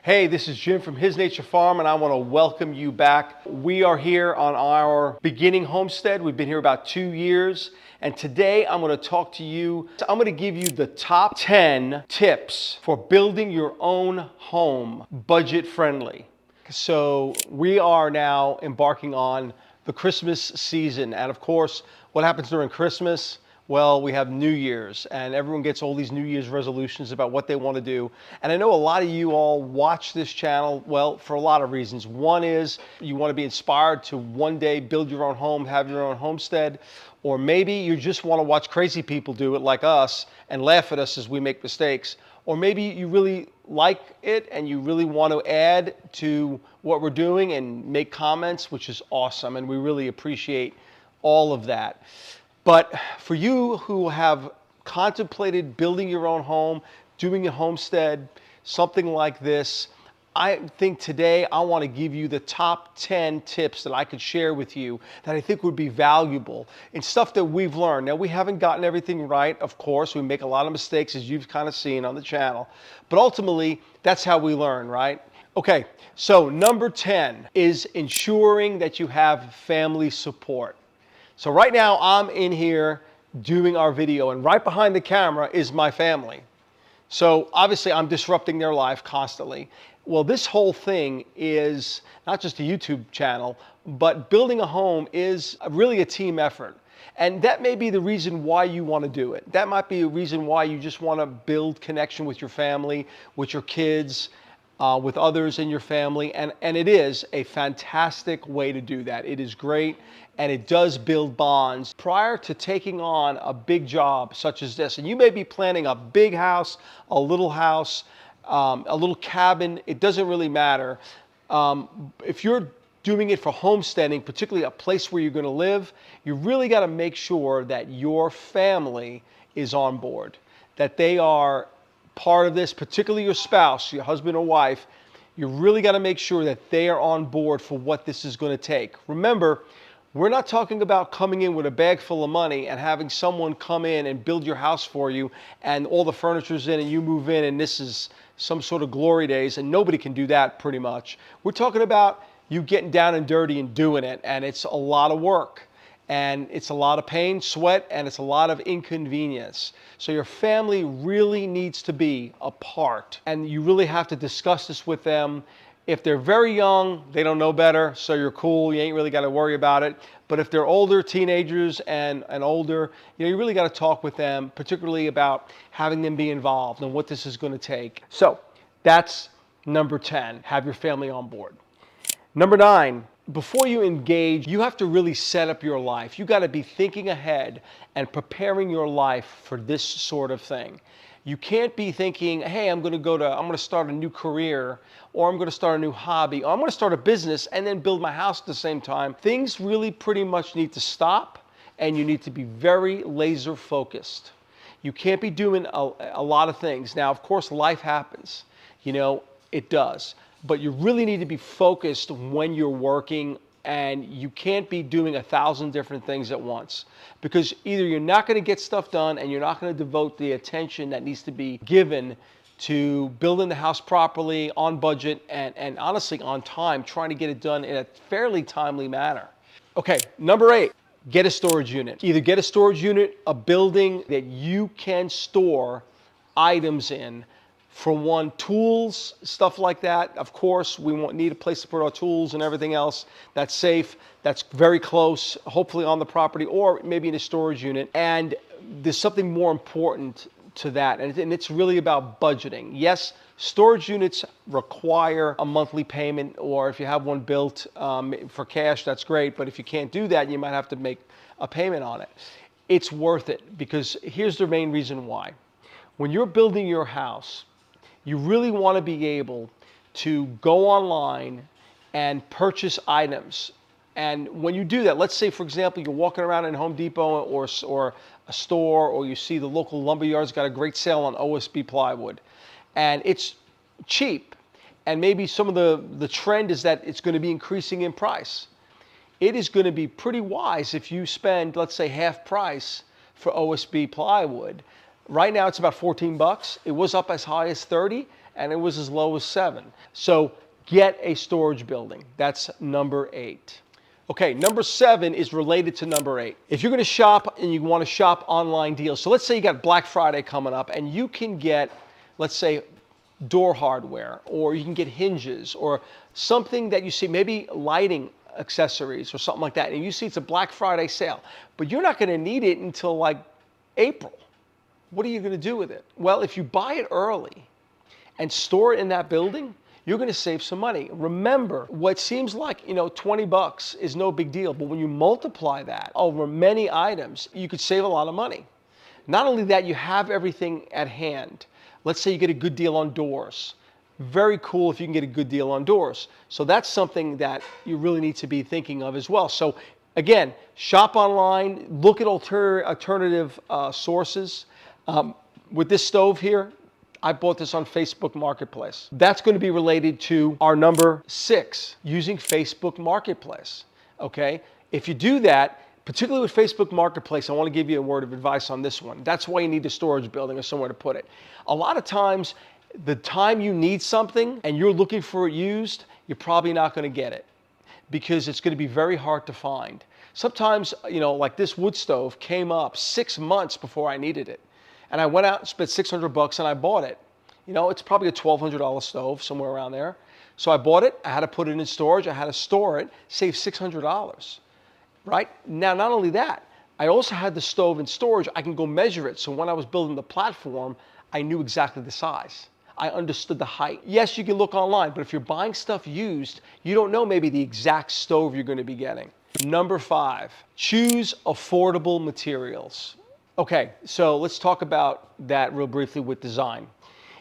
Hey, this is Jim from His Nature Farm, and I want to welcome you back. We are here on our beginning homestead. We've been here about 2 years, and today I'm going to talk to you. I'm going to give you the top 10 tips for building your own home budget friendly. So we are now embarking on the Christmas season, and of course, what happens during Christmas? Well, we have New Year's, and everyone gets all these New Year's resolutions about what they want to do. And I know a lot of you all watch this channel, well, for a lot of reasons. One is you want to be inspired to one day build your own home, have your own homestead, or maybe you just want to watch crazy people do it like us and laugh at us as we make mistakes. Or maybe you really like it and you really want to add to what we're doing and make comments, which is awesome, and we really appreciate all of that. But for you who have contemplated building your own home, doing a homestead, something like this, I think today I want to give you the top 10 tips that I could share with you that I think would be valuable and stuff that we've learned. Now, we haven't gotten everything right, of course. We make a lot of mistakes, as you've kind of seen on the channel. But ultimately, that's how we learn, right? Okay, so number 10 is ensuring that you have family support. So right now I'm in here doing our video, and right behind the camera is my family. So obviously I'm disrupting their life constantly. Well, this whole thing is not just a YouTube channel, but building a home is really a team effort. And that may be the reason why you want to do it. That might be a reason why you just want to build connection with your family, with your kids, with others in your family, and it is a fantastic way to do that. It is great, and it does build bonds prior to taking on a big job such as this. And you may be planning a big house, a little cabin. It doesn't really matter. If you're doing it for homesteading, particularly a place where you're going to live, you really got to make sure that your family is on board, that they are part of this, particularly your spouse, your husband or wife. You really got to make sure that they are on board for what this is going to take. Remember, we're not talking about coming in with a bag full of money and having someone come in and build your house for you and all the furniture's in and you move in and this is some sort of glory days, and nobody can do that pretty much. We're talking about you getting down and dirty and doing it, and it's a lot of work. And it's a lot of pain, sweat, and it's a lot of inconvenience. So your family really needs to be a part. And you really have to discuss this with them. If they're very young, they don't know better, so you're cool. You ain't really got to worry about it. But if they're older, teenagers and older, you really got to talk with them, particularly about having them be involved and what this is going to take. So that's number 10, have your family on board. Number 9, before you engage, you have to really set up your life. You got to be thinking ahead and preparing your life for this sort of thing. You can't be thinking, hey, I'm going to start a new career, or I'm going to start a new hobby, or I'm going to start a business and then build my house at the same time. Things really pretty much need to stop, and you need to be very laser focused. You can't be doing a lot of things. Now, of course, life happens. It does. But you really need to be focused when you're working, and you can't be doing 1,000 different things at once, because either you're not going to get stuff done and you're not going to devote the attention that needs to be given to building the house properly, on budget, and honestly on time, trying to get it done in a fairly timely manner. Okay, number 8, get a storage unit. Either get a storage unit, a building that you can store items in. For one, tools, stuff like that. Of course, we need a place to put our tools and everything else that's safe, that's very close, hopefully on the property, or maybe in a storage unit. And there's something more important to that, and it's really about budgeting. Yes, storage units require a monthly payment, or if you have one built for cash, that's great. But if you can't do that, you might have to make a payment on it. It's worth it, because here's the main reason why. When you're building your house, you really want to be able to go online and purchase items. And when you do that, let's say, for example, you're walking around in Home Depot or a store, or you see the local lumberyard's got a great sale on OSB plywood, and it's cheap. And maybe some of the trend is that it's going to be increasing in price. It is going to be pretty wise if you spend, let's say, half price for OSB plywood Right now it's about 14 bucks. It was up as high as 30 and it was as low as 7. So get a storage building. That's number 8. Okay, number 7 is related to number 8. If you're going to shop and you want to shop online deals, so let's say you got Black Friday coming up and you can get, let's say, door hardware, or you can get hinges, or something that you see, maybe lighting accessories or something like that, and you see it's a Black Friday sale, but you're not going to need it until like April. What are you going to do with it? Well, if you buy it early and store it in that building, you're going to save some money. Remember, what seems like, 20 bucks is no big deal, but when you multiply that over many items, you could save a lot of money. Not only that, you have everything at hand. Let's say you get a good deal on doors. Very cool if you can get a good deal on doors. So that's something that you really need to be thinking of as well. So again, shop online, look at alternative sources. With this stove here, I bought this on Facebook Marketplace. That's going to be related to our number 6, using Facebook Marketplace. Okay? If you do that, particularly with Facebook Marketplace, I want to give you a word of advice on this one. That's why you need a storage building or somewhere to put it. A lot of times, the time you need something and you're looking for it used, you're probably not going to get it because it's going to be very hard to find. Sometimes, like this wood stove came up 6 months before I needed it. And I went out and spent 600 bucks and I bought it. It's probably a $1,200 stove, somewhere around there. So I bought it, I had to put it in storage, I had to store it, save $600. Right? Now, not only that, I also had the stove in storage. I can go measure it. So when I was building the platform, I knew exactly the size. I understood the height. Yes, you can look online, but if you're buying stuff used, you don't know maybe the exact stove you're going to be getting. Number 5, choose affordable materials. Okay, so let's talk about that real briefly with design.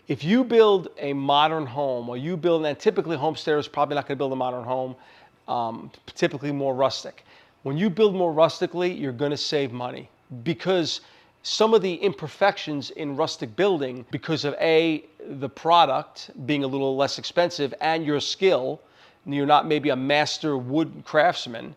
If you build a modern home, or you build, and typically homesteaders probably not going to build a modern home, typically more rustic. When you build more rustically, you're going to save money because some of the imperfections in rustic building, because of the product being a little less expensive and your skill, you're not maybe a master wood craftsman,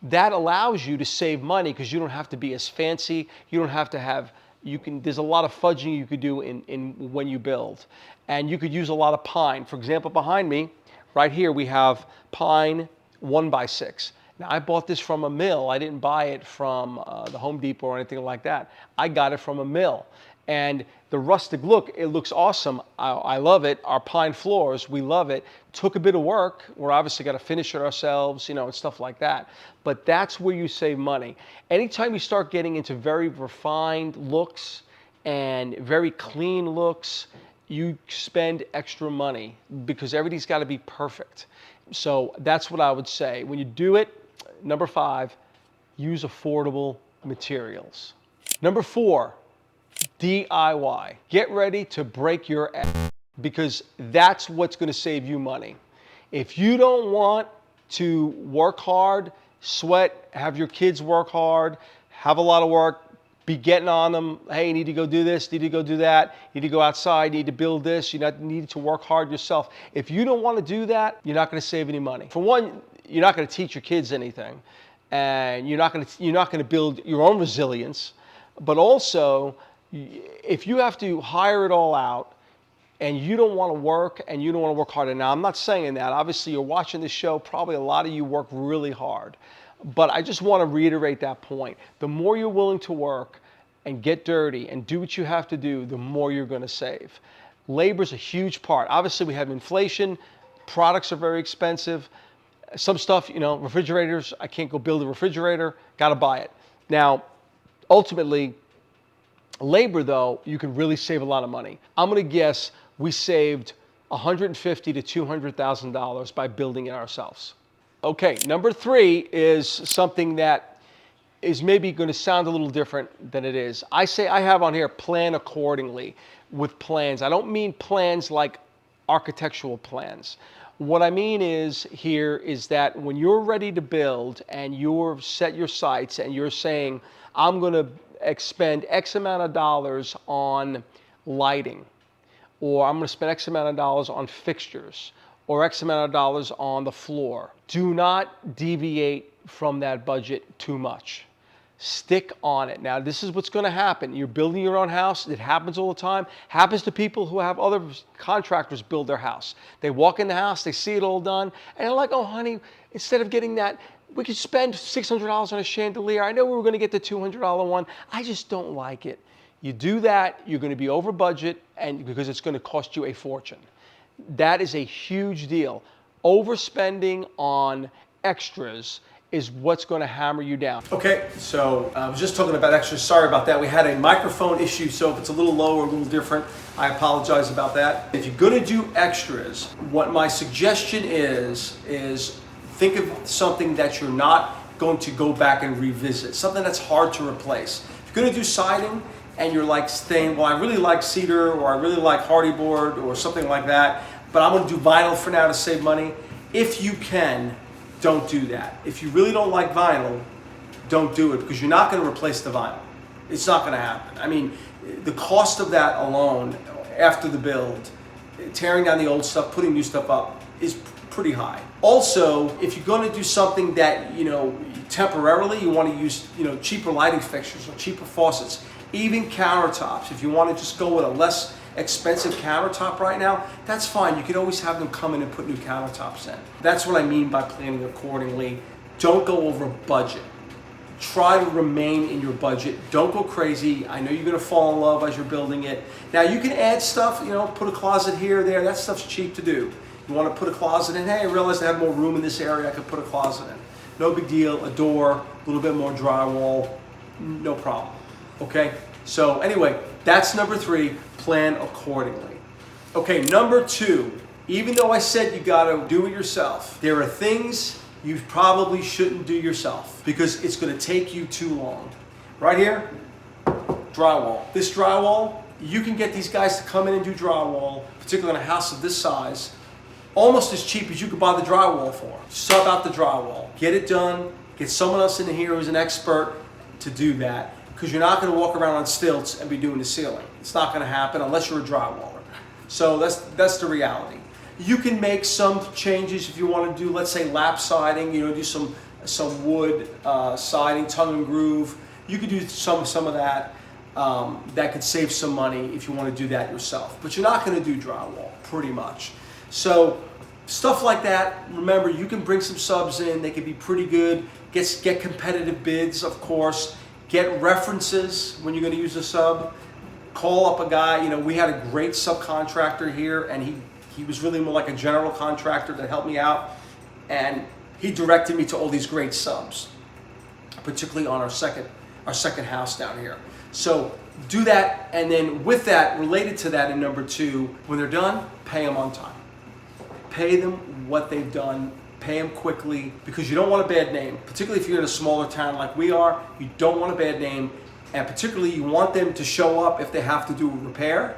that allows you to save money because you don't have to be as fancy. You don't have to have, there's a lot of fudging you could do in when you build. And you could use a lot of pine. For example, behind me, right here, we have pine 1x6. Now, I bought this from a mill. I didn't buy it from the Home Depot or anything like that. I got it from a mill. And the rustic look, it looks awesome. I love it. Our pine floors, we love it. Took a bit of work. We're obviously got to finish it ourselves, and stuff like that. But that's where you save money. Anytime you start getting into very refined looks and very clean looks, you spend extra money because everything's got to be perfect. So that's what I would say. When you do it, number 5, use affordable materials. Number 4, DIY. Get ready to break your ass because that's what's going to save you money. If you don't want to work hard, sweat, have your kids work hard, have a lot of work, be getting on them, hey, you need to go do this, need to go do that, you need to go outside, you need to build this, you need to work hard yourself. If you don't want to do that, you're not going to save any money. For one, you're not going to teach your kids anything, and you're not going to build your own resilience. But also, if you have to hire it all out and you don't want to work and you don't want to work harder. Now, I'm not saying that. Obviously, you're watching this show. Probably a lot of you work really hard. But I just want to reiterate that point. The more you're willing to work and get dirty and do what you have to do, the more you're going to save. Labor is a huge part. Obviously, we have inflation. Products are very expensive. Some stuff, refrigerators, I can't go build a refrigerator. Got to buy it. Now, ultimately, labor, though, you can really save a lot of money. I'm going to guess we saved $150,000 to $200,000 by building it ourselves. Okay, number 3 is something that is maybe going to sound a little different than it is. I have on here plan accordingly with plans. I don't mean plans like architectural plans. What I mean is that when you're ready to build and you're set your sights and you're saying, I'm going to expend X amount of dollars on lighting, or I'm going to spend X amount of dollars on fixtures, or X amount of dollars on the floor. Do not deviate from that budget too much. Stick on it. Now, this is what's going to happen. You're building your own house. It happens all the time. Happens to people who have other contractors build their house. They walk in the house, they see it all done, and they're like, oh, honey, instead of getting that, we could spend $600 on a chandelier. I know we were going to get the $200 one. I just don't like it. You do that, you're going to be over budget, and because it's going to cost you a fortune. That is a huge deal. Overspending on extras is what's going to hammer you down. Okay, so I was just talking about extras. Sorry about that. We had a microphone issue, so if it's a little low or a little different, I apologize about that. If you're going to do extras, what my suggestion is think of something that you're not going to go back and revisit, something that's hard to replace. If you're going to do siding and you're like saying, well, I really like cedar or I really like hardy board or something like that, but I'm going to do vinyl for now to save money, if you can, don't do that. If you really don't like vinyl, don't do it, because you're not going to replace the vinyl. It's not going to happen. I mean, the cost of that alone after the build, tearing down the old stuff, putting new stuff up, is pretty high. Also, if you're going to do something that, temporarily, you want to use, cheaper lighting fixtures or cheaper faucets, even countertops. If you want to just go with a less expensive countertop right now, that's fine. You can always have them come in and put new countertops in. That's what I mean by planning accordingly. Don't go over budget. Try to remain in your budget. Don't go crazy. I know you're going to fall in love as you're building it. Now you can add stuff, put a closet here or there. That stuff's cheap to do. You want to put a closet in, hey, I realized I have more room in this area, I could put a closet in. No big deal, a door, a little bit more drywall, no problem. Okay, so anyway, that's number 3, plan accordingly. Okay, number 2, even though I said you gotta do it yourself, there are things you probably shouldn't do yourself because it's gonna take you too long. Right here, drywall. This drywall, you can get these guys to come in and do drywall, particularly in a house of this size, almost as cheap as you could buy the drywall for. Sub out the drywall, get it done, get someone else in here who's an expert to do that, because you're not going to walk around on stilts and be doing the ceiling. It's not going to happen unless you're a drywaller. So that's the reality. You can make some changes if you want to do, let's say, lap siding, do some wood siding, tongue and groove. You could do some of that. That could save some money if you want to do that yourself. But you're not going to do drywall, pretty much. So stuff like that, remember, you can bring some subs in. They can be pretty good. Get competitive bids, of course. Get references when you're going to use a sub. Call up a guy. We had a great subcontractor here, and he was really more like a general contractor that helped me out. And he directed me to all these great subs, particularly on our second house down here. So do that, and then with that, related to that in number 2, when they're done, pay them on time. Pay them what they've done. Pay them quickly, because you don't want a bad name, particularly if you're in a smaller town like we are. You don't want a bad name, and particularly you want them to show up if they have to do a repair,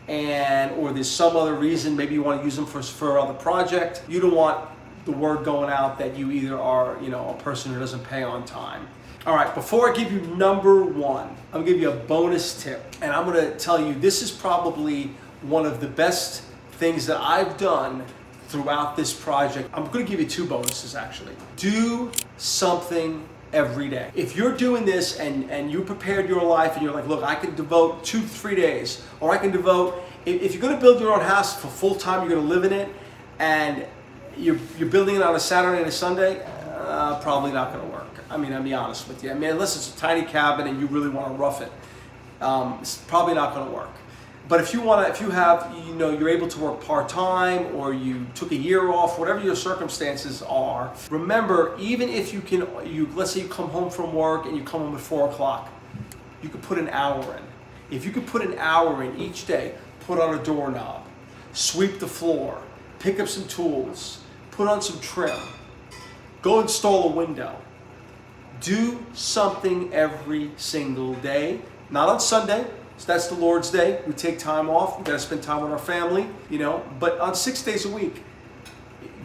or there's some other reason, maybe you want to use them for other project. You don't want the word going out that you either are a person who doesn't pay on time. All right, before I give you number 1, I'm gonna give you a bonus tip, and I'm gonna tell you this is probably one of the best things that I've done throughout this project. I'm going to give you 2 bonuses actually. Do something every day. If you're doing this and you prepared your life and you're like, look, I can devote 2-3 days, or I can devote, if you're going to build your own house for full time, you're going to live in it, and you're building it on a Saturday and a Sunday, probably not going to work. I mean, I'll be honest with you. Unless it's a tiny cabin and you really want to rough it, it's probably not going to work. But if you have, you're able to work part-time, or you took a year off, whatever your circumstances are, remember, even if let's say you come home from work and you come home at 4 o'clock, you could put an hour in. If you could put an hour in each day, put on a doorknob, sweep the floor, pick up some tools, put on some trim, go install a window. Do something every single day, not on Sunday. So that's the Lord's Day. We take time off. We got to spend time with our family, But on 6 days a week,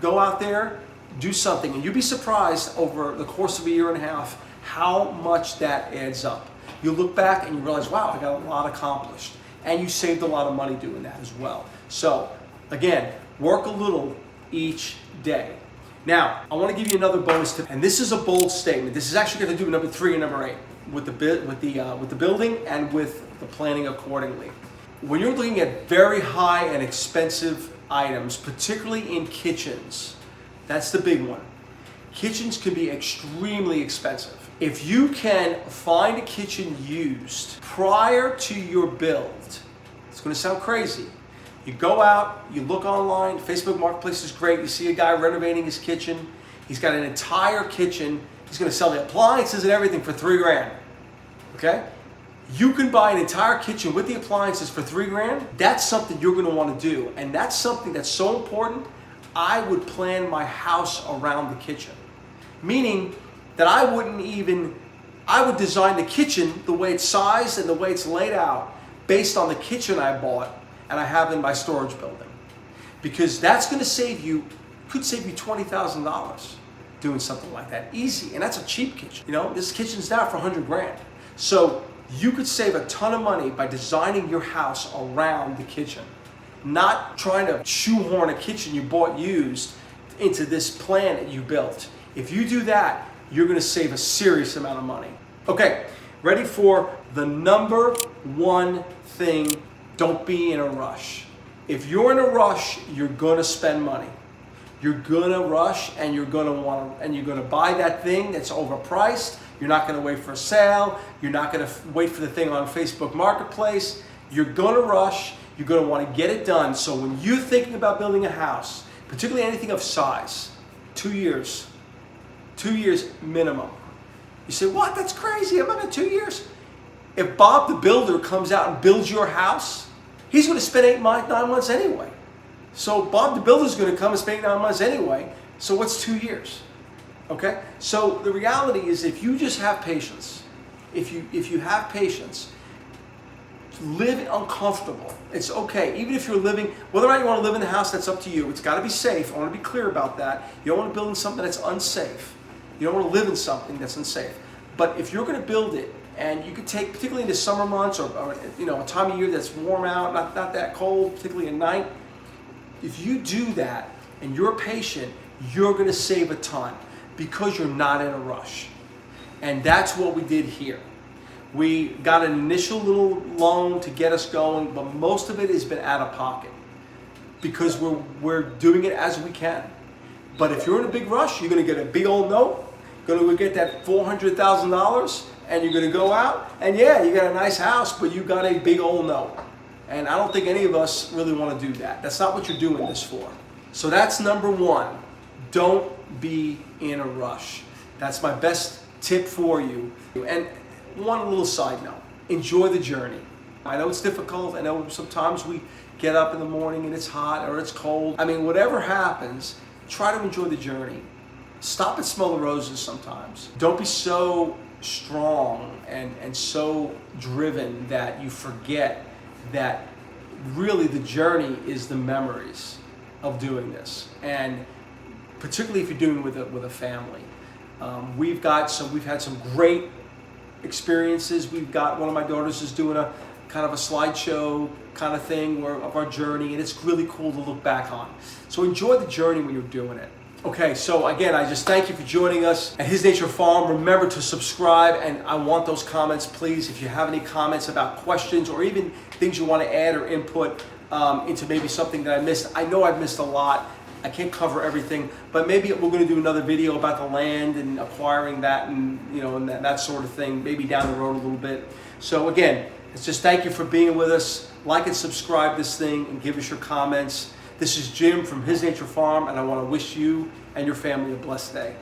go out there, do something, and you'll be surprised over the course of a year and a half how much that adds up. You'll look back and you realize, wow, I got a lot accomplished, and you saved a lot of money doing that as well. So again, work a little each day. Now, I want to give you another bonus tip, and this is a bold statement. This is actually going to do number 3 and number 8. with the building and with the planning accordingly. When you're looking at very high and expensive items, particularly in kitchens, that's the big one. Kitchens can be extremely expensive. If you can find a kitchen used prior to your build, it's going to sound crazy. You go out, you look online, Facebook Marketplace is great, you see a guy renovating his kitchen, he's got an entire kitchen, he's going to sell the appliances and everything for $3,000, okay? You can buy an entire kitchen with the appliances for $3,000. That's something you're going to want to do, and that's something that's so important. I would plan my house around the kitchen, meaning that I would design the kitchen the way it's sized and the way it's laid out based on the kitchen I bought and I have in my storage building, because that's going to could save you $20,000 doing something like that, easy, and that's a cheap kitchen. You know, this kitchen's now for $100,000, so you could save a ton of money by designing your house around the kitchen, not trying to shoehorn a kitchen you bought used into this plan that you built. If you do that, you're going to save a serious amount of money. Okay, ready for the number one thing: don't be in a rush. If you're in a rush, you're going to spend money. You're going to rush, and you're going to buy that thing that's overpriced. You're not going to wait for a sale. You're not going to wait for the thing on Facebook Marketplace. You're going to rush. You're going to want to get it done. So when you're thinking about building a house, particularly anything of size, 2 years minimum. You say, what? That's crazy. I'm not at 2 years. If Bob the builder comes out and builds your house, he's going to spend 9 months anyway. So Bob the builder is going to come and spend 9 months anyway. So what's 2 years? Okay? So the reality is, if you just have patience, if you have patience, live uncomfortable. It's okay. Even if you're living, whether or not you want to live in the house, that's up to you. It's got to be safe. I want to be clear about that. You don't want to build in something that's unsafe. You don't want to live in something that's unsafe. But if you're going to build it, and you could take, particularly in the summer months, or you know, a time of year that's warm out, not that cold, particularly at night, if you do that and you're patient, you're going to save a ton because you're not in a rush. And that's what we did here. We got an initial little loan to get us going, but most of it has been out of pocket because we're doing it as we can. But if you're in a big rush, you're going to get a big old note, going to get that $400,000, and you're going to go out, and yeah, you got a nice house, but you got a big old note. And I don't think any of us really want to do that. That's not what you're doing this for. So that's number one. Don't be in a rush. That's my best tip for you. And one little side note, enjoy the journey. I know it's difficult. I know sometimes we get up in the morning and it's hot or it's cold. I mean, whatever happens, try to enjoy the journey. Stop and smell the roses sometimes. Don't be so strong and so driven that you forget that really the journey is the memories of doing this. And particularly if you're doing it with a family. We've had some great experiences. We've got, one of my daughters is doing a kind of a slideshow kind of thing of our journey, and it's really cool to look back on. So enjoy the journey when you're doing it. Okay, so again, I just thank you for joining us at His Nature Farm. Remember to subscribe, and I want those comments, please. If you have any comments about questions or even things you want to add or input into maybe something that I missed. I know I've missed a lot. I can't cover everything, but maybe we're going to do another video about the land and acquiring that, and and that sort of thing, maybe down the road a little bit. So again, it's just thank you for being with us. Like and subscribe this thing and give us your comments. This is Jim from His Nature Farm, and I want to wish you and your family a blessed day.